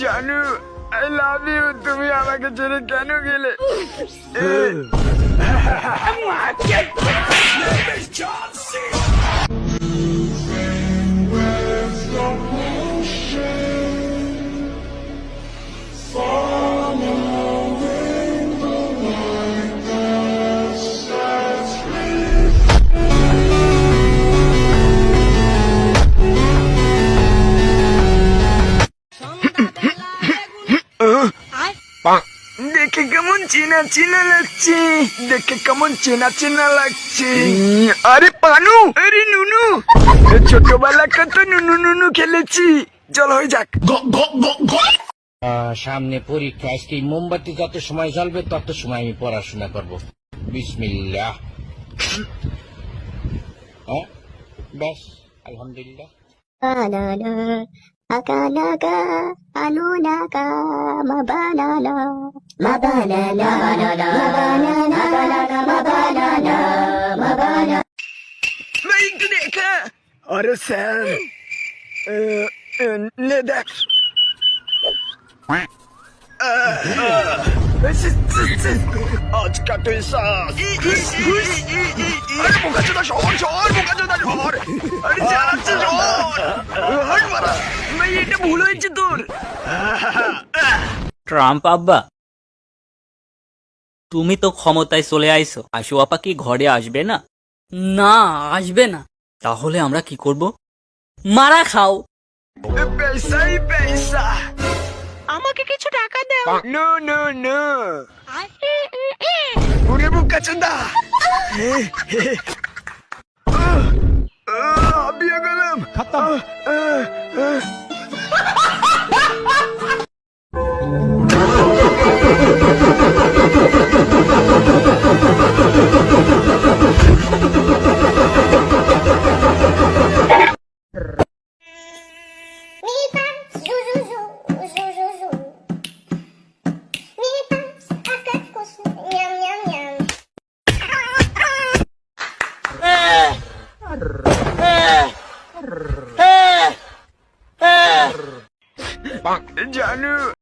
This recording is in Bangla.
Janu, I love you. তুমি আমাকে ছেড়ে কেন গেলে? দেখে কেমন চেনা চেনা লাগছে, দেখে কেমন চেনা চেনা লাগছে। আরে পানু, আরে নুনু, ছোটবেলা কত নুনু নুনু খেলেছি। চল হয়ে যাক। সামনে পরীক্ষা, আজকে মোমবাতি যত সময় জ্বলবে তত সময় আমি পড়াশোনা করব। বিসমিল্লাহ। ব্যাস, আলহামদুলিল্লাহ। Akanaga, anunaga, mabanana, mabanana, mabanana, mabanana, mabanana, mabanana. ভাই একটু দেখা। আরে স্যার, নে দেখ। আজকা তুই শ্বাস। আরে বোকাচোদা শহর, শহর বোকাচোদা শহর। আরে চালাচ্ছে শহর। হাট মারা। ভাই এটা ভুল হয়েছে তোর। ট্রাম্প আব্বা, তুমি তো ক্ষমতায় চলে আইছো, আশু আপা কি ঘরে আসবে না? না, আসবে না। তাহলে আমরা কি করব? মারা খাও। পয়সাই পয়সা। আমাকে কিছু টাকা দাও। No no no. ওরে বোকাচোদা। হাঁপিয়ে গেলাম।